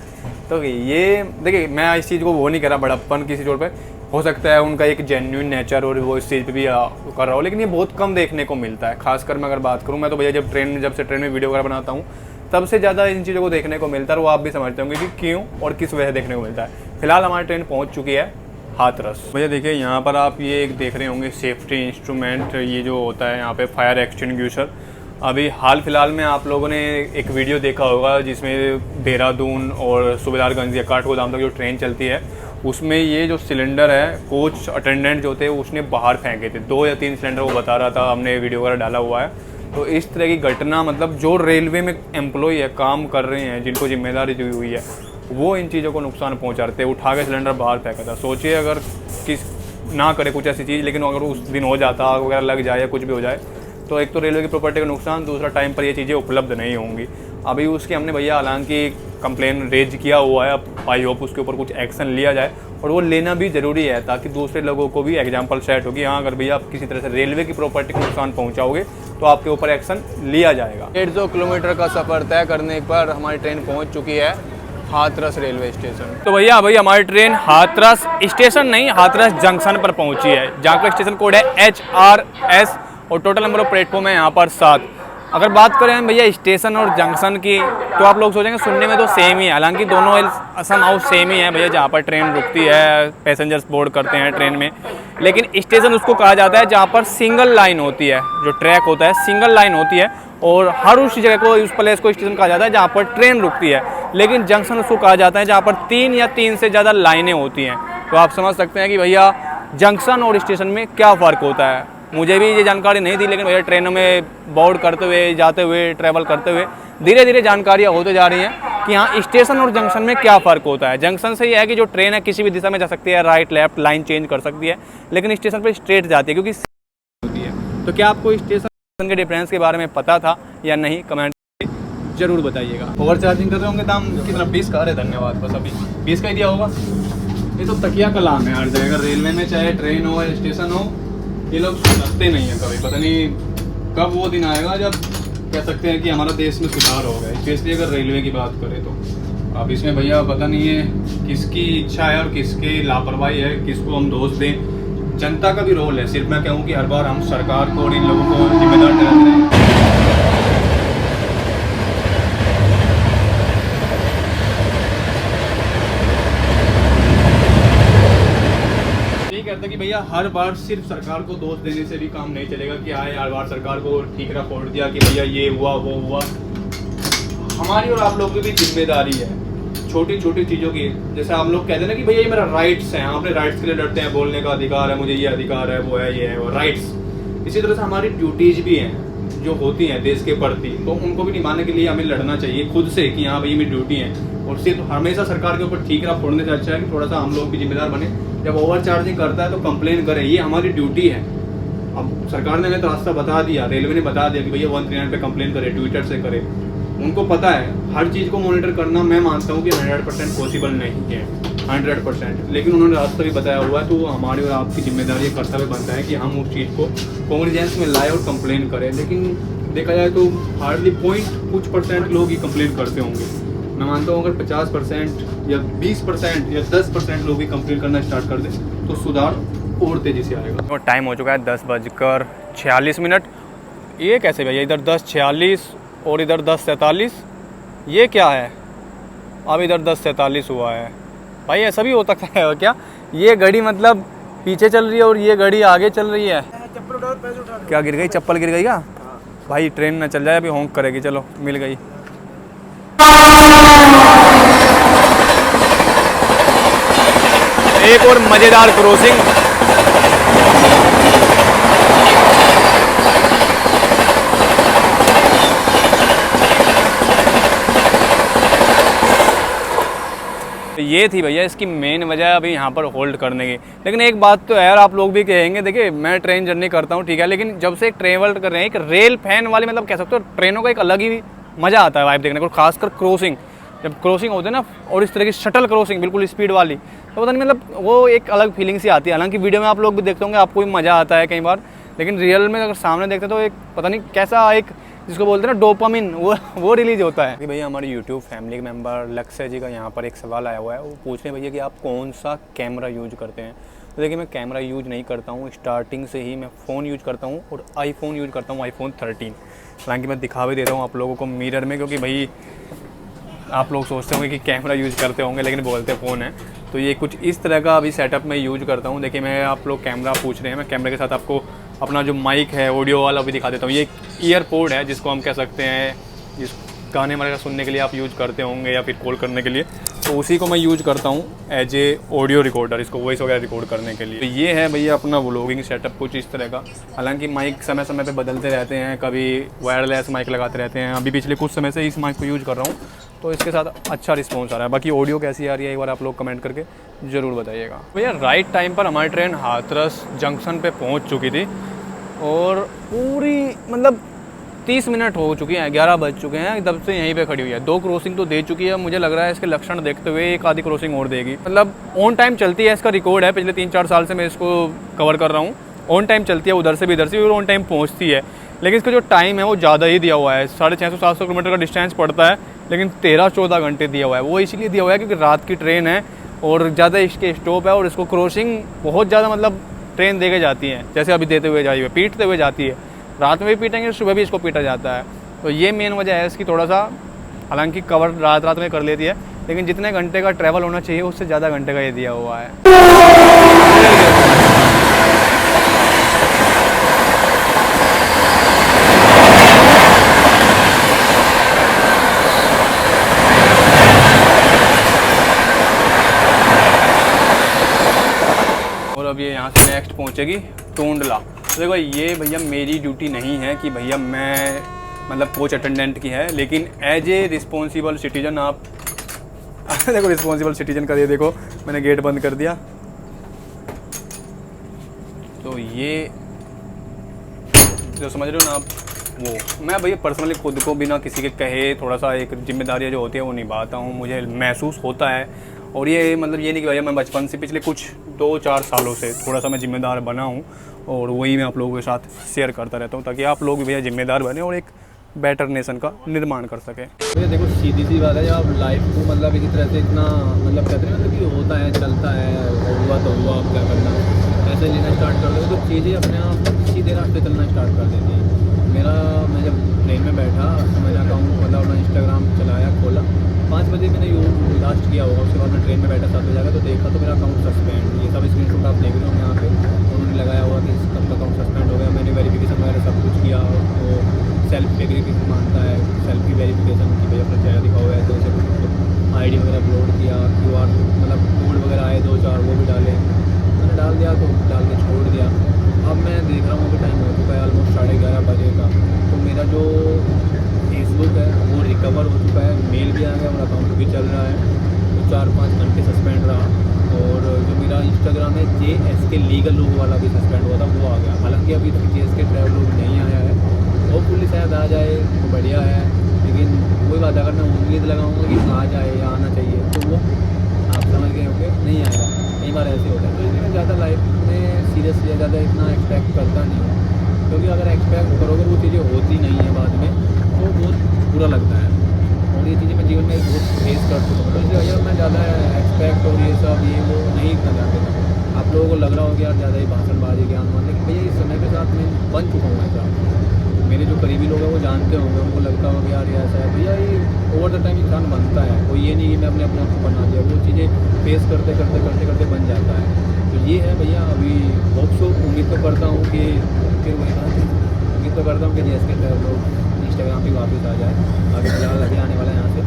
तो ये देखिए मैं इस चीज़ को वो नहीं कह रहा बड़प्पन किसी जोड़ पे, हो सकता है उनका एक जेन्युइन नेचर और वो इस चीज़ पे भी कर रहा हो, लेकिन ये बहुत कम देखने को मिलता है। खासकर मैं अगर बात करूँ, मैं तो भैया जब से ट्रेन में वीडियो वगैरह बनाता हूँ तब से ज़्यादा इन चीज़ों को देखने को मिलता है, और वो आप भी समझते होंगे कि क्यों और किस वजह देखने को मिलता है। फिलहाल हमारी ट्रेन पहुँच चुकी है हाथरस। भैया देखिए यहाँ पर आप ये एक देख रहे होंगे सेफ्टी इंस्ट्रूमेंट, ये जो होता है यहाँ पे फायर एक्सटिंग्विशर। अभी हाल फिलहाल में आप लोगों ने एक वीडियो देखा होगा जिसमें देहरादून और सूबेदारगंज या काठगोदाम तक जो ट्रेन चलती है, उसमें ये जो सिलेंडर है कोच अटेंडेंट जो थे उसने बाहर फेंके थे, 2 या 3 सिलेंडर वो बता रहा था, हमने वीडियो वगैरह डाला हुआ है। तो इस तरह की घटना, मतलब जो रेलवे में एम्प्लॉय है, काम कर रहे हैं, जिनको जिम्मेदारी दी हुई है, वो इन चीज़ों को नुकसान पहुंचा रहे थे, उठा के सिलेंडर बाहर फेंका था। सोचिए अगर किस ना करे कुछ ऐसी चीज़, लेकिन अगर उस दिन हो जाता, आग वगैरह लग जाए या कुछ भी हो जाए, तो एक तो रेलवे की प्रॉपर्टी का नुकसान, दूसरा टाइम पर ये चीज़ें उपलब्ध नहीं होंगी। अभी उसकी हमने भैया हालांकि कंप्लेन रेज किया हुआ है, अब आई होप उसके ऊपर कुछ एक्शन लिया जाए, और वो लेना भी ज़रूरी है ताकि दूसरे लोगों को भी एग्जाम्पल सेट होगी। हाँ अगर भैया आप किसी तरह से रेलवे की प्रॉपर्टी को नुकसान पहुँचाओगे तो आपके ऊपर एक्शन लिया जाएगा। 150 किलोमीटर का सफ़र तय करने पर हमारी ट्रेन पहुँच चुकी है हाथरस रेलवे स्टेशन। तो भैया अभी हमारी ट्रेन हाथरस स्टेशन नहीं, हाथरस जंक्शन पर पहुंची है, जहाँ का स्टेशन कोड है HRS और टोटल नंबर ऑफ प्लेटफॉर्म है यहाँ पर 7। अगर बात करें हम भैया स्टेशन और जंक्शन की, तो आप लोग सोचेंगे सुनने में तो सेम ही है, हालांकि दोनों असम हाउस सेम ही है भैया, जहाँ पर ट्रेन रुकती है, पैसेंजर्स बोर्ड करते हैं ट्रेन में। लेकिन स्टेशन उसको कहा जाता है जहाँ पर सिंगल लाइन होती है, जो ट्रैक होता है सिंगल लाइन होती है, और हर उस जगह को, उस प्लेस को स्टेशन कहा जाता है जहाँ पर ट्रेन रुकती है। लेकिन जंक्शन उसको कहा जाता है जहाँ पर 3 या 3 से ज़्यादा लाइनें होती हैं। तो आप समझ सकते हैं कि भैया जंक्शन और स्टेशन में क्या फ़र्क होता है। मुझे भी ये जानकारी नहीं थी, लेकिन भैया ट्रेनों में बोर्ड करते हुए, जाते हुए, ट्रैवल करते हुए धीरे धीरे जानकारियाँ होते जा रही हैं कि हाँ स्टेशन और जंक्शन में क्या फ़र्क होता है। जंक्शन से ये है कि जो ट्रेन है किसी भी दिशा में जा सकती है, राइट लेफ्ट लाइन चेंज कर सकती है, लेकिन स्टेशन पर स्ट्रेट जाती है क्योंकि होती है। तो क्या आपको स्टेशन के डिफरेंस के बारे में पता था या नहीं, कमेंट जरूर बताइएगा। ओवर चार्जिंग कर रहे होंगे दाम की तरफ 20 का, अरे धन्यवाद, बस अभी 20 का ही दिया होगा। ये तो तकिया कलाम है हर जगह, रेलवे में चाहे ट्रेन हो या स्टेशन हो, ये लोग सुधरते नहीं है कभी। पता नहीं कब वो दिन आएगा जब कह सकते हैं कि हमारा देश में सुधार हो गया, स्पेशली अगर रेलवे की बात करें तो। अब इसमें भैया पता नहीं है किसकी इच्छा है और किसकी लापरवाही है, किसको हम दोष दें। जनता का भी रोल है, सिर्फ मैं कहूँ कि हर बार हम सरकार को और इन लोगों को जिम्मेदार ठहराते हैं। कहता कि भैया हर बार सिर्फ सरकार को दोष देने से भी काम नहीं चलेगा कि आए हर बार सरकार को ठीकरा फोड़ दिया कि भैया ये हुआ वो हुआ। हमारी और आप लोगों की भी जिम्मेदारी है छोटी छोटी चीज़ों की। जैसे आप लोग कहते हैं ना कि भैया ये मेरा राइट्स है, हम अपने राइट्स के लिए लड़ते हैं, बोलने का अधिकार है, मुझे ये अधिकार है, वो है, ये है, वो राइट्स। इसी तरह से हमारी ड्यूटीज भी हैं जो होती हैं देश के प्रति, तो उनको भी निभाने के लिए हमें लड़ना चाहिए खुद से कि हाँ भाई मेरी ड्यूटी है। और सिर्फ हमेशा सरकार के ऊपर ठीकरा फोड़ने से अच्छा है कि थोड़ा सा हम लोग भी जिम्मेदार बने। जब ओवर चार्जिंग करता है तो कंप्लेन करें, ये हमारी ड्यूटी है। अब सरकार ने हमें तो रास्ता बता दिया, रेलवे ने बता दिया कि भैया 139 पे कंप्लेन करें, ट्विटर से करें। उनको पता है हर चीज़ को मॉनिटर करना, मैं मानता हूँ कि 100% पॉसिबल नहीं है, 100%, लेकिन उन्होंने रास्ता भी बताया हुआ है। तो हमारी और आपकी जिम्मेदारी कर्तव्य बनता है कि हम उस चीज़ को कॉन्ग्रेजेंस में लाए और कंप्लेन करें। लेकिन देखा जाए तो हार्डली कुछ % लोग ही कंप्लेन करते होंगे। मैं मानता हूँ अगर 50% या 20% या 10% लोग भी कंप्लीट करना स्टार्ट कर दें तो सुधार और तेज़ी से आएगा। और टाइम हो चुका है 10:46। ये कैसे भैया, इधर 10:46 और इधर 10:47, ये क्या है? अब इधर 10:47 हुआ है भाई, ऐसा भी हो सकता है क्या? ये घड़ी मतलब पीछे चल रही है और ये घड़ी आगे चल रही है। क्या गिर गई? चप्पल गिर गई क्या? भाई ट्रेन ना चल जाए, अभी होंक करेगी। चलो मिल गई। एक और मज़ेदार क्रॉसिंग। ये थी भैया इसकी मेन वजह अभी यहाँ पर होल्ड करने की। लेकिन एक बात तो है यार, आप लोग भी कहेंगे, देखिए मैं ट्रेन जर्नी करता हूँ ठीक है, लेकिन जब से ट्रेवल कर रहे हैं एक रेल फैन वाली, मतलब कह सकते हो ट्रेनों का एक अलग ही मज़ा आता है वाइब देखने को। खासकर क्रॉसिंग, जब क्रॉसिंग होते हैं ना, और इस तरह की शटल क्रॉसिंग बिल्कुल स्पीड वाली, तो पता नहीं मतलब वो एक अलग फीलिंग सी आती है। हालांकि वीडियो में आप लोग भी देखते होंगे, आपको भी मज़ा आता है कई बार, लेकिन रियल में अगर सामने देखते तो एक पता नहीं कैसा एक जिसको बोलते हैं ना डोपामिन, वो रिलीज होता है। कि भैया हमारे यूट्यूब फैमिली के मेंबर लक्ष्य जी का यहाँ पर एक सवाल आया हुआ है, वो पूछ रहे हैं भैया कि आप कौन सा कैमरा यूज करते हैं। तो देखिए मैं कैमरा यूज नहीं करता हूँ, स्टार्टिंग से ही मैं फ़ोन यूज करता हूँ और आईफोन यूज करता हूँ, iPhone 13। हालांकि मैं दिखा भी देता हूँ आप लोगों को मिरर में, क्योंकि भाई आप लोग सोचते होंगे कि कैमरा यूज़ करते होंगे लेकिन बोलते फ़ोन है। तो ये कुछ इस तरह का अभी सेटअप मैं यूज करता हूँ। देखिए मैं, आप लोग कैमरा पूछ रहे हैं, मैं कैमरे के साथ आपको अपना जो माइक है ऑडियो वाला भी दिखा देता हूँ। ये ईयरपोड है जिसको हम कह सकते हैं, जिस गाने वगैरह सुनने के लिए आप यूज़ करते होंगे या फिर कॉल करने के लिए, तो उसी को मैं यूज़ करता हूँ एज ए ऑडियो रिकॉर्डर, इसको वॉइस वगैरह रिकॉर्ड करने के लिए। तो ये है भैया अपना व्लॉगिंग सेटअप कुछ इस तरह का। हालांकि माइक समय समय पे बदलते रहते हैं, कभी वायरलेस माइक लगाते रहते हैं। अभी पिछले कुछ समय से इस माइक को यूज़ कर रहा हूँ, तो इसके साथ अच्छा रिस्पॉन्स आ रहा है। बाकी ऑडियो कैसी आ रही है एक बार आप लोग कमेंट करके ज़रूर बताइएगा। भैया राइट टाइम पर हमारी ट्रेन हाथरस जंक्शन पे पहुंच चुकी थी और पूरी मतलब 30 मिनट हो चुकी हैं, 11 बज चुके हैं, तब से यहीं पे खड़ी हुई है। 2 क्रॉसिंग तो दे चुकी है, मुझे लग रहा है इसके लक्षण देखते हुए एक आधी क्रॉसिंग और देगी। मतलब ऑन टाइम चलती है, इसका रिकॉर्ड है, पिछले 3-4 साल से मैं इसको कवर कर रहा हूँ। ऑन टाइम चलती है, उधर से भी इधर से भी, और ऑन टाइम पहुँचती है। लेकिन इसका जो टाइम है वो ज़्यादा ही दिया हुआ है, 650-700 किलोमीटर का डिस्टेंस पड़ता है, लेकिन 13-14 घंटे दिया हुआ है। वो इसलिए दिया हुआ है क्योंकि रात की ट्रेन है और ज़्यादा इसके स्टॉप है और इसको क्रॉसिंग बहुत ज़्यादा मतलब ट्रेन दे के जाती है, जैसे अभी देते हुए जाइए, पीटते हुए जाती है। रात में भी पीटेंगे, सुबह भी इसको पीटा जाता है। तो ये मेन वजह है इसकी। थोड़ा सा हालांकि कवर रात में कर लेती है, लेकिन जितने घंटे का ट्रैवल होना चाहिए उससे ज़्यादा घंटे का ये दिया हुआ है। और अब ये यहाँ से नेक्स्ट पहुँचेगी टोंडला। तो देखो ये भैया मेरी ड्यूटी नहीं है कि भैया मैं मतलब कोच अटेंडेंट की है, लेकिन एज ए रिस्पॉन्सिबल सिटीजन आप देखो रिस्पॉन्सिबल सिटीजन का ये देखो मैंने गेट बंद कर दिया। तो ये जो समझ रहे हो ना आप, वो मैं भैया पर्सनली खुद को बिना किसी के कहे थोड़ा सा एक जिम्मेदारियाँ जो होती है वो निभाता हूँ, मुझे महसूस होता है। और ये मतलब ये नहीं कि भैया मैं बचपन से पिछले कुछ 2-4 सालों से थोड़ा सा मैं जिम्मेदार बना हूँ, और वही मैं आप लोगों के साथ शेयर करता रहता हूँ ताकि आप लोग भी भैया जिम्मेदार बने और एक बेटर नेशन का निर्माण कर सकें। भैया देखो सीधी सी बात है, जब आप लाइफ को मतलब इसी तरह से इतना मतलब कहते हैं मतलब कि होता है, चलता है, हुआ तो हुआ, अब क्या करना, ऐसे लेना स्टार्ट कर दो तो चीज़ें अपने आप सीधे रास्ते चलना स्टार्ट कर देती हैं। मैं जब ट्रेन में बैठा तो मैंने अकाउंट खोला, अपना इंस्टाग्राम चलाया, खोला, 5 बजे मैंने लास्ट किया होगा, उसके बाद मैं ट्रेन में बैठा 7 बजे जाकर तो देखा तो मेरा अकाउंट सस्पेंड। ये सब स्क्रीनशॉट आप देख रहे हो यहाँ पे उन्होंने लगाया हुआ कि इसका अकाउंट सस्पेंड हो गया। मैंने वेरिफिकेशन वगैरह सब कुछ किया, तो सेल्फ वेरिफिकेशन मांगता है, सेल्फी वेरिफिकेशन की भाई अपना चेहरा दिखाओ है, तो उसे ID वगैरह अपलोड किया, QR मतलब कोड वगैरह आए 2-4 वो भी डाले, मैंने डाल दिया, तो डाल के छोड़ दिया। अब मैं देख रहा हूँ अभी टाइम हो चुका है ऑलमोस्ट 11:30 बजे का, तो मेरा जो फेसबुक है वो रिकवर हो चुका है, मेल भी आ गया और अकाउंट भी चल रहा है, तो 4-5 घंटे सस्पेंड रहा। और जो मेरा इंस्टाग्राम है JSK लीगल लोगो वाला भी सस्पेंड हुआ था, वो आ गया। हालांकि अभी तक JSK ट्रैवल लोग नहीं आया है, होपफुली शायद आ जाए तो बढ़िया है, लेकिन वही बात अगर मैं उम्मीद लगाऊंगा कि आ जाए या आना चाहिए तो वो आप समझ गए होंगे नहीं आएगा। कई बार ऐसे होता है, तो इसलिए मैं ज़्यादा लाइफ में सीरियसली ज़्यादा इतना एक्सपेक्ट करता नहीं हूँ, क्योंकि अगर एक्सपेक्ट करोगे वो चीज़ें होती नहीं है बाद में तो बहुत बुरा लगता है। और ये चीज़ें मैं जीवन में बहुत फेस कर चुका हूँ, तो इसलिए भैया मैं ज़्यादा एक्सपेक्ट और ये सब ये वो नहीं करना चाहता था। आप लोगों को लग रहा हो कि यार ज़्यादा ही भाषणबाजी ज्ञान मान, लेकिन भैया इस समय के साथ मैं बन चुका हूँ ऐसा। मेरे जो करीबी लोग हैं वो जानते होंगे, उनको लगता होगा कि यार ये ऐसा है। भैया ये ओवर द टाइम इंसान बनता है, कोई ये नहीं कि मैं अपने आप को बना दिया, वो चीज़ें फेस करते करते करते करते बन जाता है। तो ये है भैया, अभी होप सो, उम्मीद तो करता हूँ कि फिर वही बात है, उम्मीद तो करता हूँ कि जैसे के लोग इंस्टाग्राम पे वापस आ जाए। आगे फिलहाल अभी आने वाला है यहाँ से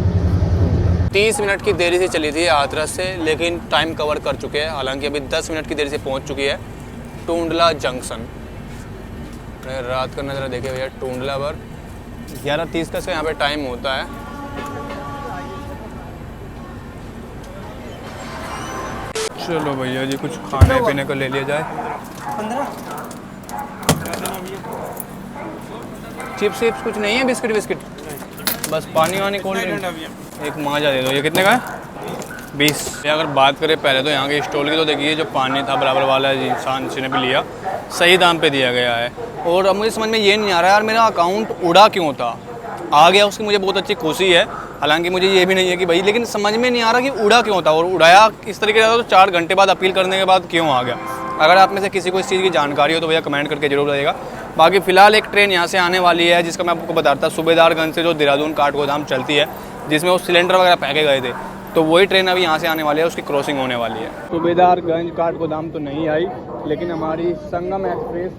30 मिनट की देरी से चली थी हाथरस से, लेकिन टाइम कवर कर चुके हैं। हालांकि अभी 10 मिनट की देरी से पहुंच चुकी है टूंडला जंक्शन। रात का नज़ारा देखिए भैया, टूंडला पर 11:30 का से यहाँ पे टाइम होता है। चलो भैया जी, कुछ खाने पीने को ले लिया जाए। 15 चिप्स विप्स कुछ नहीं है, बिस्किट बिस्किट बस, पानी वानी कोल्ड ड्रिंक एक माजा दे दो। ये कितने का है? 20। अगर बात करें पहले तो यहाँ के स्टॉल की, तो देखिए जो पानी था बराबर वाला इंसान ने भी लिया, सही दाम पे दिया गया है। और अब मुझे समझ में ये नहीं आ रहा यार, मेरा अकाउंट उड़ा क्यों था। आ गया उसकी मुझे बहुत अच्छी खुशी है, हालांकि मुझे ये भी नहीं है कि भाई, लेकिन समझ में नहीं आ रहा कि उड़ा क्यों था, और उड़ाया इस तरीके से तो 4 घंटे बाद अपील करने के बाद क्यों आ गया। अगर आप में से किसी को इस चीज़ की जानकारी हो तो भैया कमेंट करके जरूर बताइएगा। बाकी फ़िलहाल एक ट्रेन यहाँ से आने वाली है, जिसका मैं आपको बताता, सूबेदारगंज से जो देहरादून काठगोदाम चलती है, जिसमें वो सिलेंडर वगैरह फेंके गए थे, तो वही ट्रेन अभी यहाँ से आने वाली है, उसकी क्रॉसिंग होने वाली है। सूबेदारगंज काठगोदाम तो नहीं आई, लेकिन हमारी संगम एक्सप्रेस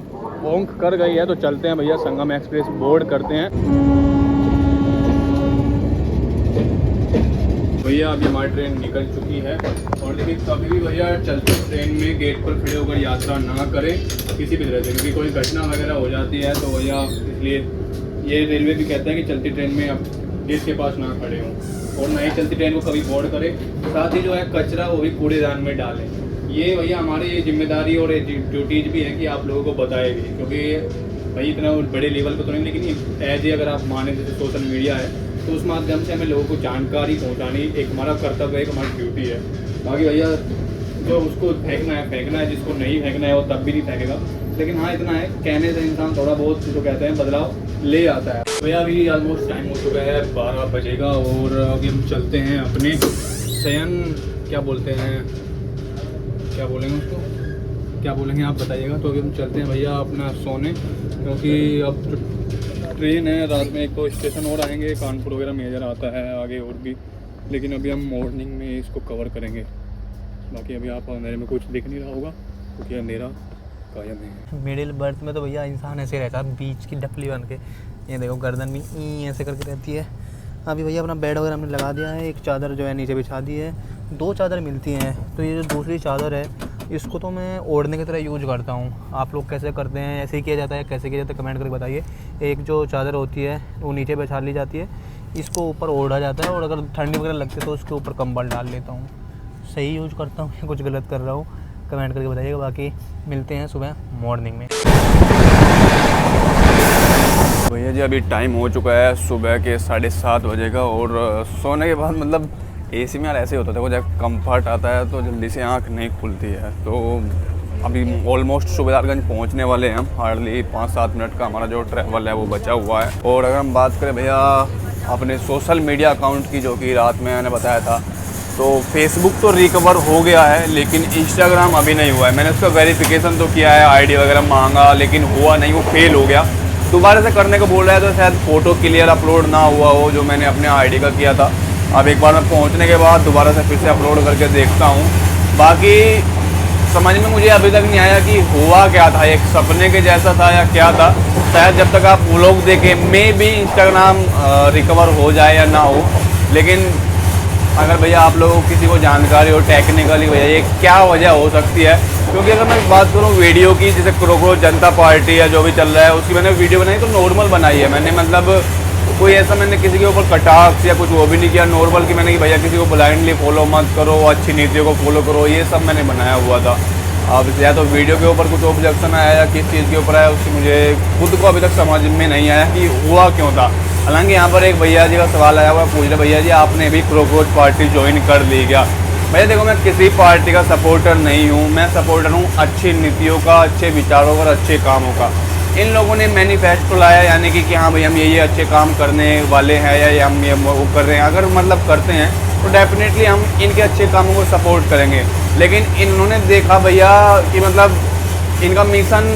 होंक कर गई है, तो चलते हैं भैया संगम एक्सप्रेस बोर्ड करते हैं। भैया अभी हमारी ट्रेन निकल चुकी है, और लेकिन कभी भी भैया चलते ट्रेन में गेट पर खड़े होकर यात्रा ना करें किसी भी तरह से, क्योंकि कोई घटना वगैरह हो जाती है। तो भैया इसलिए ये रेलवे भी कहता है कि चलती ट्रेन में अब गेट के पास ना खड़े हों, और ना ही चलती ट्रेन को कभी बोर्ड करें। साथ ही जो है कचरा वो भी कूड़ेदान में डालें। ये भैया हमारी जिम्मेदारी और ड्यूटीज भी है कि आप लोगों को बताएगी, क्योंकि भाई इतना बड़े लेवल पर तो नहीं, लेकिन एज ए अगर आप माने जैसे सोशल मीडिया है, तो उस माध्यम से हमें लोगों को जानकारी पहुंचानी एक हमारा कर्तव्य है, एक हमारी ड्यूटी है। बाकी भैया जो उसको फेंकना है, जिसको नहीं फेंकना है वो तब भी नहीं फेंकेगा, लेकिन हाँ इतना है, कहने से इंसान थोड़ा बहुत जो कहते हैं बदलाव ले आता है। भैया अभी ऑलमोस्ट टाइम हो चुका है, 12 बजेगा, और अभी हम चलते हैं अपने शयन, क्या बोलते हैं, क्या बोलेंगे उसको, क्या बोलेंगे आप बताइएगा। तो अभी हम चलते हैं भैया अपना सोने, क्योंकि अब जो ट्रेन है रात में, एक तो स्टेशन और आएंगे, कानपुर वगैरह मेजर आता है आगे और भी, लेकिन अभी हम मॉर्निंग में इसको कवर करेंगे। बाकी अभी आप अंधेरे में कुछ दिख नहीं रहा होगा, क्योंकि अंधेरा कायम है। मिडिल बर्थ में तो भैया इंसान ऐसे रहता है, बीच की डपली बन के, ये देखो गर्दन भी ऐसे करके रहती है। अभी भैया अपना बेड वगैरह हमने लगा दिया है, एक चादर जो है नीचे बिछा दी है, 2 चादर मिलती हैं, तो ये जो दूसरी चादर है इसको तो मैं ओढ़ने की तरह यूज करता हूँ। आप लोग कैसे करते हैं, ऐसे ही किया जाता है, कैसे किया जाता है कमेंट करके बताइए। एक जो चादर होती है वो नीचे बिछा ली जाती है, इसको ऊपर ओढ़ा जाता है, और अगर ठंडी वगैरह लगती है तो उसके ऊपर कंबल डाल लेता हूँ। सही यूज करता हूँ या कुछ गलत कर रहा हूँ, कमेंट करके बताइएगा। बाकी मिलते हैं सुबह मॉर्निंग में। भैया जी अभी टाइम हो चुका है सुबह के 7:30 बजे का, और सोने के बाद मतलब एसी में यार ऐसे होता था, जब कंफर्ट आता है तो जल्दी से आंख नहीं खुलती है। तो अभी ऑलमोस्ट सूबेदारगंज पहुंचने वाले हैं हम, हार्डली 5-7 मिनट का हमारा जो ट्रैवल है वो बचा हुआ है। और अगर हम बात करें भैया अपने सोशल मीडिया अकाउंट की, जो कि रात में मैंने बताया था, तो फेसबुक तो रिकवर हो गया है, लेकिन इंस्टाग्राम अभी नहीं हुआ है। मैंने उसका वेरिफिकेशन तो किया है, आईडी वगैरह मांगा, लेकिन हुआ नहीं, वो फेल हो गया। दोबारा से करने को बोल रहा है, तो शायद फ़ोटो क्लियर अपलोड ना हुआ हो जो मैंने अपने आईडी का किया था। अब एक बार मैं पहुंचने के बाद दोबारा से फिर से अपलोड करके देखता हूं। बाकी समझ में मुझे अभी तक नहीं आया कि हुआ क्या था, एक सपने के जैसा था या क्या था। शायद जब तक आप व्लॉग देखें मे भी इंस्टाग्राम रिकवर हो जाए या ना हो। लेकिन अगर भैया आप लोगों को किसी को जानकारी हो टेक्निकली भैया ये क्या वजह हो सकती है, क्योंकि अगर मैं बात करूं वीडियो की, जैसे क्रोकोच जनता पार्टी या जो भी चल रहा है उसकी मैंने वीडियो बनाई तो नॉर्मल बनाई है मैंने, मतलब कोई ऐसा मैंने किसी के ऊपर कटाक्ष या कुछ वो भी नहीं किया, नॉर्मल कि मैंने कि भैया किसी को ब्लाइंडली फॉलो मत करो, अच्छी नीतियों को फॉलो करो, ये सब मैंने बनाया हुआ था। अब या तो वीडियो के ऊपर कुछ ऑब्जेक्शन आया या किस चीज़ के ऊपर आया, उसकी मुझे खुद को अभी तक समझ में नहीं आया कि हुआ क्यों था। हालांकि यहाँ पर एक भैया जी का सवाल आया हुआ, पूछ रहे भैया जी आपने भी क्रोकोच पार्टी ज्वाइन कर ली क्या। भैया देखो मैं किसी पार्टी का सपोर्टर नहीं हूँ, मैं सपोर्टर हूँ अच्छी नीतियों का, अच्छे विचारों का और अच्छे कामों का। इन लोगों ने मैनिफेस्टो लाया, यानी कि हाँ भाई हम ये अच्छे काम करने वाले हैं या ये हम ये वो कर रहे हैं। अगर मतलब करते हैं तो डेफिनेटली हम इनके अच्छे कामों को सपोर्ट करेंगे। लेकिन इन्होंने देखा भैया कि मतलब इनका मिशन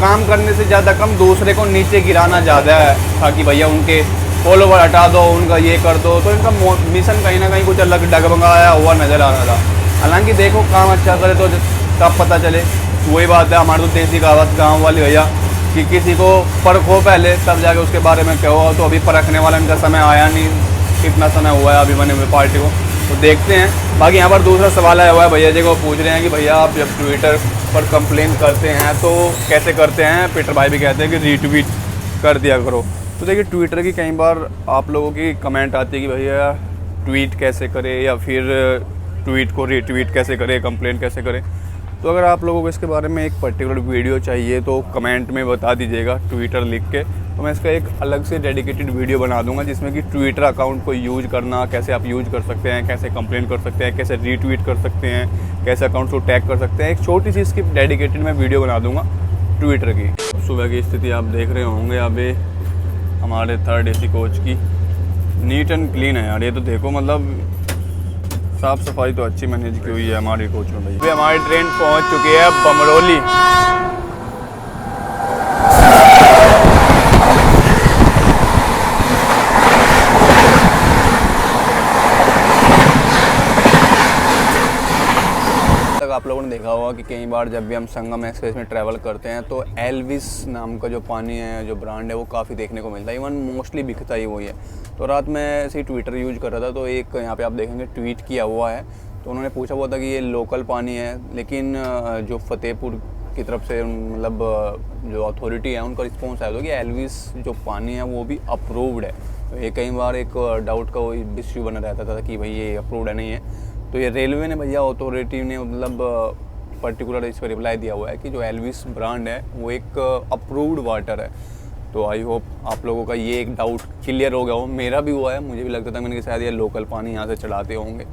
काम करने से ज़्यादा कम दूसरे को नीचे गिराना ज़्यादा है, ताकि भैया उनके फॉलोवर हटा दो, उनका ये कर दो। तो इनका मिशन कहीं ना कहीं कुछ अलग डगमगाया हुआ नज़र आ रहा था। हालांकि देखो काम अच्छा करे तो तब पता चले। वही बात है हमारे तो देसी कहावत गाँव वाली भैया कि किसी को परखो पहले तब जाके उसके बारे में कहो। तो अभी परखने वाला इनका समय आया नहीं, कितना समय हुआ है अभी बने हुए पार्टी को, तो देखते हैं। बाकी यहाँ पर दूसरा सवाल आया हुआ है भैया जी को, पूछ रहे हैं कि भैया आप जब ट्विटर पर कंप्लेन करते हैं तो कैसे करते हैं। पीटर भाई भी कहते हैं कि रीट्वीट कर दिया करो। तो देखिए ट्विटर की कई बार आप लोगों की कमेंट आती है कि भैया ट्वीट कैसे करें या फिर ट्वीट को रीट्वीट कैसे करें, कंप्लेन कैसे करें। तो अगर आप लोगों को इसके बारे में एक पर्टिकुलर वीडियो चाहिए तो कमेंट में बता दीजिएगा ट्विटर लिख के, तो मैं इसका एक अलग से डेडिकेटेड वीडियो बना दूंगा जिसमें कि ट्विटर अकाउंट को यूज करना, कैसे आप यूज कर सकते हैं, कैसे कंप्लेन कर सकते हैं, कैसे रीट्वीट कर सकते हैं, कैसे अकाउंट को टैग कर सकते हैं। एक छोटी सी इसकी डेडिकेटेड मैं वीडियो बना दूंगा ट्विटर की। सुबह की स्थिति आप देख रहे होंगे अभी हमारे 3rd AC कोच की, नीट एंड क्लीन है यार। ये तो देखो मतलब साफ़ सफाई तो अच्छी मैनेज की हुई है हमारी कोच में भाई। अभी हमारी ट्रेन पहुंच चुकी है बमरोली। आप लोगों ने देखा होगा कि कई बार जब भी हम संगम एक्सप्रेस में ट्रैवल करते हैं तो एल्विस नाम का जो पानी है, जो ब्रांड है, वो काफ़ी देखने को मिलता है। इवन मोस्टली बिकता ही वही है। तो रात में ऐसे ही ट्विटर यूज कर रहा था तो एक यहाँ पे आप देखेंगे ट्वीट किया हुआ है। तो उन्होंने पूछा हुआ था कि ये लोकल पानी है, लेकिन जो फतेहपुर की तरफ से मतलब जो अथॉरिटी है उनका रिस्पॉन्स आया था कि एल्विस जो पानी है वो भी अप्रूव्ड है। तो ये कई बार एक डाउट का इश्यू बना रहता था कि भाई ये अप्रूव्ड है नहीं है। तो ये रेलवे ने भैया अथॉरिटी ने मतलब पर्टिकुलर इस पर रिप्लाई दिया हुआ है कि जो एल्विस ब्रांड है वो एक अप्रूव्ड वाटर है। तो आई होप आप लोगों का ये एक डाउट क्लियर हो गया हो। मेरा भी हुआ है, मुझे भी लगता था मैंने कि शायद ये लोकल पानी यहाँ से चढ़ाते होंगे,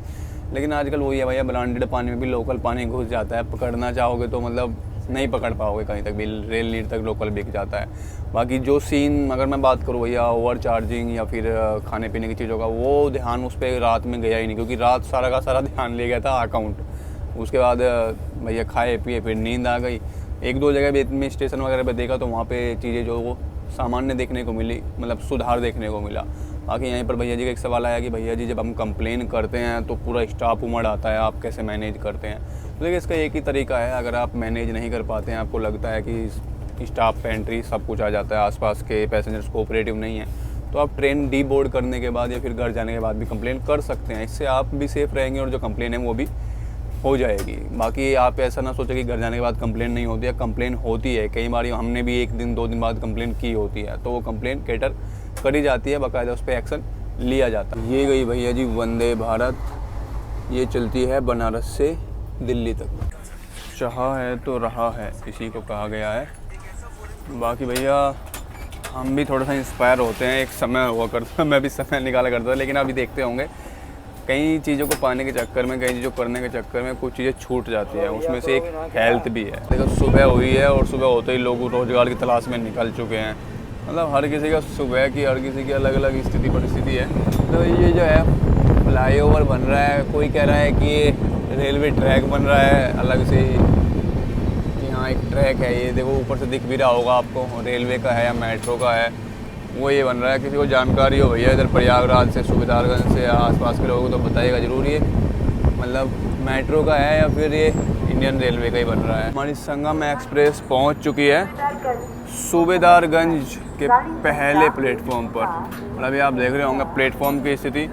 लेकिन आजकल वही है भैया, ब्रांडेड पानी में भी लोकल पानी घुस जाता है। पकड़ना चाहोगे तो मतलब नहीं पकड़ पाओगे कहीं तक भी, रेल नीड तक लोकल बिक जाता है। बाकी जो सीन अगर मैं बात करूँ भैया ओवर चार्जिंग या फिर खाने पीने की चीज़ों का, वो ध्यान उस पर रात में गया ही नहीं, क्योंकि रात सारा का सारा ध्यान ले गया था अकाउंट। उसके बाद भैया खाए पिए फिर नींद आ गई। 1-2 जगह भी में स्टेशन वगैरह पे देखा तो वहाँ पे चीज़ें जो वो सामान्य देखने को मिली, मतलब सुधार देखने को मिला। बाकी यहीं पर भैया जी का एक सवाल आया कि भैया जी जब हम कंप्लेन करते हैं तो पूरा स्टाफ उमड़ आता है, आप कैसे मैनेज करते हैं। तो देखिए इसका एक ही तरीका है, अगर आप मैनेज नहीं कर पाते हैं, आपको लगता है कि स्टाफ पेंट्री सब कुछ आ जाता है, आसपास के पैसेंजर्स कोऑपरेटिव नहीं है, तो आप ट्रेन डी बोर्ड करने के बाद या फिर घर जाने के बाद भी कंप्लेन कर सकते हैं। इससे आप भी सेफ़ रहेंगे और जो कंप्लेन है वो भी हो जाएगी। बाकी आप ऐसा ना सोचें कि घर जाने के बाद कंप्लेन नहीं होती है, कंप्लेन होती है। कई बार हमने भी 1 दिन 2 दिन बाद कंप्लेन की होती है, तो वो कंप्लेन कैटर करी जाती है, बाकायदा उस पर एक्शन लिया जाता है। ये गई भैया जी वंदे भारत, ये चलती है बनारस से दिल्ली तक। चाहा है तो रहा है, इसी को कहा गया है। बाकी भैया हम भी थोड़ा सा इंस्पायर होते हैं, एक समय हुआ करता, मैं भी समय निकाला करता था, लेकिन अभी देखते होंगे कई चीज़ों को पाने के चक्कर में, कई चीज़ों को करने के चक्कर में कुछ चीज़ें छूट जाती है। उसमें से एक हेल्थ भी है। देखो सुबह हुई है और सुबह होते ही लोग रोज़गार की तलाश में निकल चुके हैं। मतलब हर किसी का सुबह की, हर किसी की अलग अलग स्थिति परिस्थिति है। तो ये जो है फ्लाईओवर बन रहा है, कोई कह रहा है कि ये रेलवे ट्रैक बन रहा है अलग से, कि हाँ एक ट्रैक है। ये देखो ऊपर से दिख भी रहा होगा आपको, रेलवे का है या मेट्रो का है, वो ये बन रहा है। किसी को जानकारी हो भैया इधर प्रयागराज से, सूबेदारगंज से आसपास के लोगों को तो बताइएगा ज़रूर, ये मतलब मेट्रो का है या फिर ये इंडियन रेलवे का ही बन रहा है। हमारी संगम एक्सप्रेस पहुंच चुकी है सूबेदारगंज के पहले प्लेटफॉर्म पर। मतलब ये आप देख रहे होंगे प्लेटफॉर्म की स्थिति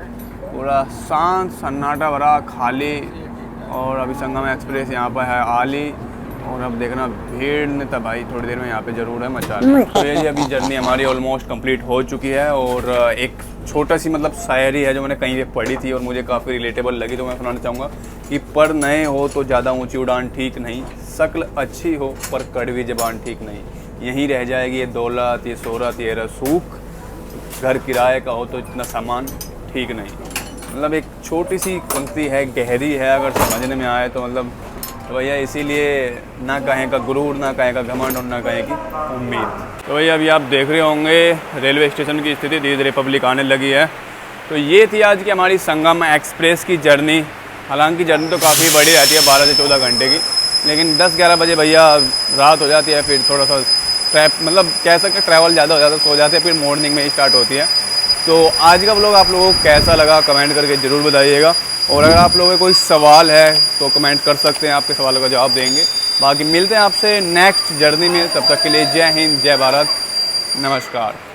पूरा शांत सन्नाटा भरा खाली, और अभी संगम एक्सप्रेस यहाँ पर है आली, और अब देखना भीड़ ने तब भाई थोड़ी देर में यहाँ पे ज़रूर है मचाना। तो ये अभी जर्नी हमारी ऑलमोस्ट कंप्लीट हो चुकी है, और एक छोटा सी मतलब शायरी है जो मैंने कहीं पे पढ़ी थी और मुझे काफ़ी रिलेटेबल लगी, तो मैं सुनाना चाहूँगा कि पर नए हो तो ज़्यादा ऊंची उड़ान ठीक नहीं, शक्ल अच्छी हो पर कड़वी ज़बान ठीक नहीं, यहीं रह जाएगी ये दौलत, ये शोहरत, ये रसूख, घर किराए का हो तो इतना सामान ठीक नहीं। मतलब एक छोटी सी पंक्ति है, गहरी है, अगर समझने में आए तो मतलब तो भैया इसीलिए ना कहें का गुरूर, ना कहें का घमंड और ना कहें की उम्मीद। तो भैया अभी आप देख रहे होंगे रेलवे स्टेशन की स्थिति, धीरे धीरे पब्लिक आने लगी है। तो ये थी आज की हमारी संगम एक्सप्रेस की जर्नी। हालांकि जर्नी तो काफ़ी बड़ी रहती है, 12 से 14 घंटे की, लेकिन 10-11 बजे भैया रात हो जाती है, फिर थोड़ा सा मतलब कह सकते हैं ट्रैवल ज़्यादा हो जाता है, सो जाते हैं, फिर मॉर्निंग में स्टार्ट होती है। तो आज का व्लॉग आप लोगों को कैसा लगा कमेंट करके ज़रूर बताइएगा, और अगर आप लोगों को कोई सवाल है तो कमेंट कर सकते हैं, आपके सवालों का जवाब देंगे। बाकी मिलते हैं आपसे नेक्स्ट जर्नी में, तब तक के लिए जय हिंद, जय भारत, नमस्कार।